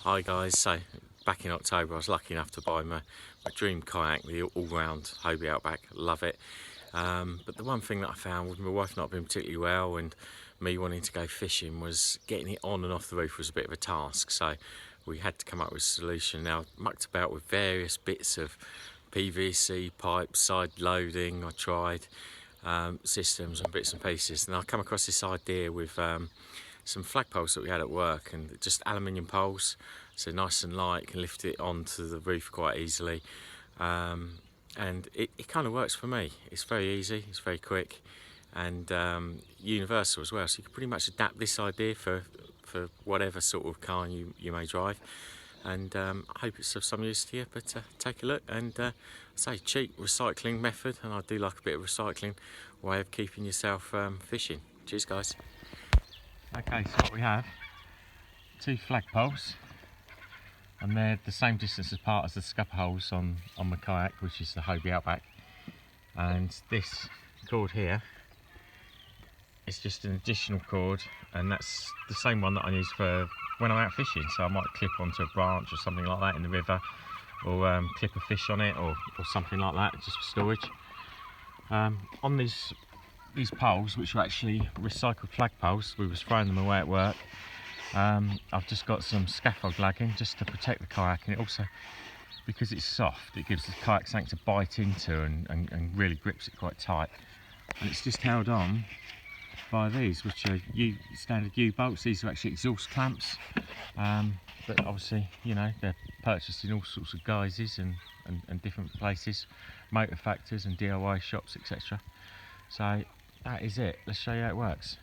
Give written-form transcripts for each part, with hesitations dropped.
Hi guys, so back in October I was lucky enough to buy my dream kayak, the all-round Hobie Outback. Love it. But the one thing that I found with my wife not being particularly well and me wanting to go fishing was getting it on and off the roof was a bit of a task. So we had to come up with a solution. Now, mucked about with various bits of PVC pipes, side loading, I tried systems and bits and pieces, and I come across this idea with some flagpoles that we had at work, and just aluminium poles, so nice and light, can lift it onto the roof quite easily, and it kind of works for me. It's very easy, it's very quick, and universal as well, so you can pretty much adapt this idea for whatever sort of car you may drive. And I hope it's of some use to you, but take a look. And say, cheap recycling method, and I do like a bit of recycling way of keeping yourself fishing. Cheers guys. Okay, so what we have, two flagpoles, and they're the same distance apart as the scupper holes on my kayak, which is the Hobie Outback. And this cord here is just an additional cord, and that's the same one that I use for when I'm out fishing. So I might clip onto a branch or something like that in the river, or clip a fish on it, or something like that, just for storage. On these poles, which are actually recycled flagpoles, we was throwing them away at work. I've just got some scaffold lagging just to protect the kayak, and it also, because it's soft, it gives the kayak something to bite into and really grips it quite tight. And it's just held on by these, which are standard U-bolts. These are actually exhaust clamps, but obviously, you know, they're purchased in all sorts of guises and different places, motor factors and DIY shops, etc. So that is it. Let's show you how it works.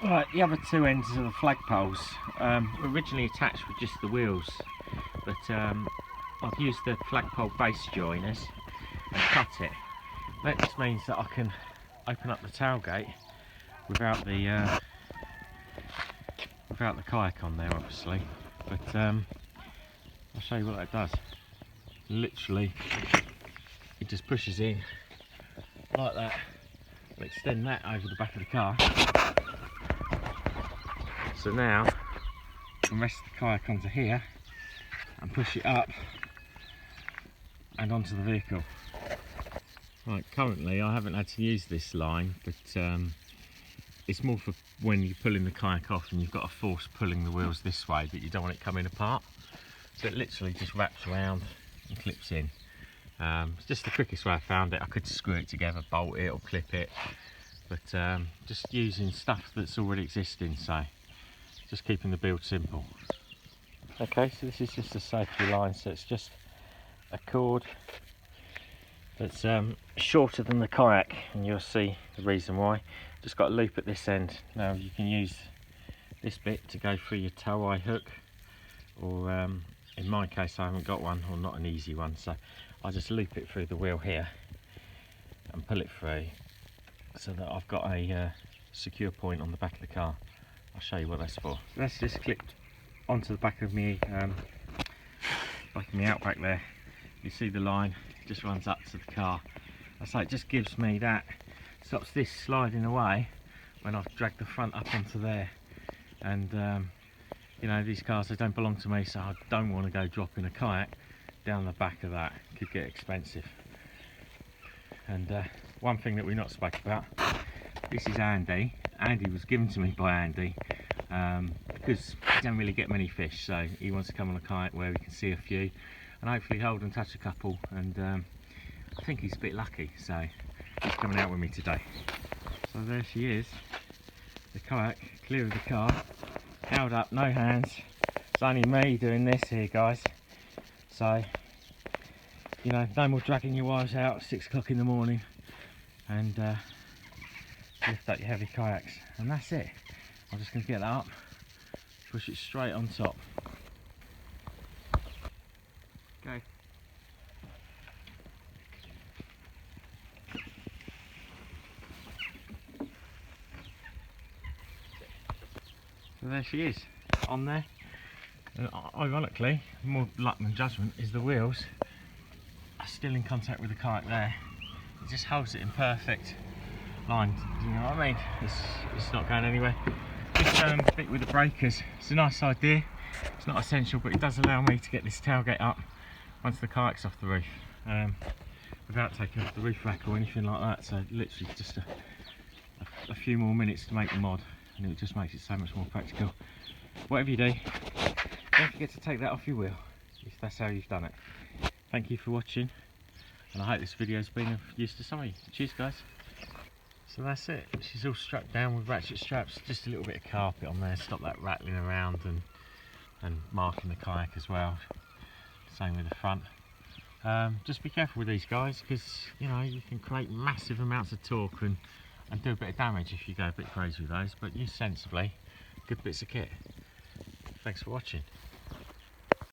Right, the other two ends of the flagpoles were originally attached with just the wheels, but I've used the flagpole base joiners and cut it. That just means that I can open up the tailgate without the kayak on there, obviously. But I'll show you what that does. Literally, it just pushes in like that. I'll extend that over the back of the car. So now I can rest the kayak onto here and push it up and onto the vehicle. Right, currently I haven't had to use this line, but it's more for when you're pulling the kayak off and you've got a force pulling the wheels this way, but you don't want it coming apart. So it literally just wraps around and clips in. It's just the quickest way I found it. I could screw it together, bolt it or clip it, but just using stuff that's already existing, so just keeping the build simple. Okay, so this is just a safety line, so it's just a cord that's shorter than the kayak, and you'll see the reason why. Just got a loop at this end. Now you can use this bit to go through your tow eye hook, or in my case I haven't got one, or not an easy one, so I just loop it through the wheel here and pull it through so that I've got a secure point on the back of the car. I'll show you what that's for. That's just clipped onto the back of me Outback there. You see the line, it just runs up to the car. So it just gives me that, stops this sliding away when I've dragged the front up onto there. And you know, these cars, they don't belong to me, so I don't want to go dropping a kayak down the back of that. It could get expensive. And one thing that we're not spoke about, this is Andy. Andy was given to me by Andy because he don't really get many fish, so he wants to come on a kayak where we can see a few and hopefully hold and touch a couple, and I think he's a bit lucky, so he's coming out with me today. So there she is, the kayak clear of the car, held up, no hands. It's only me doing this here, guys, so you know, no more dragging your wives out at 6 o'clock in the morning and lift up your heavy kayaks, and that's it. I'm just going to get that up, push it straight on top. Okay. So there she is, on there. And ironically, more luck than judgment, is the wheels are still in contact with the kayak there. it just holds it in perfect line. Do you know what I mean? It's not going anywhere. This bit with the breakers, it's a nice idea. It's not essential, but it does allow me to get this tailgate up once the kayak's off the roof, without taking off the roof rack or anything like that. So literally just a few more minutes to make the mod, and it just makes it so much more practical. Whatever you do, don't forget to take that off your wheel if that's how you've done it. Thank you for watching, and I hope this video's been of use to some of you. Cheers guys. So that's it, she's all strapped down with ratchet straps, just a little bit of carpet on there, stop that rattling around and marking the kayak as well. Same with the front. Just be careful with these guys, because you know you can create massive amounts of torque and do a bit of damage if you go a bit crazy with those, but use sensibly, good bits of kit. Thanks for watching.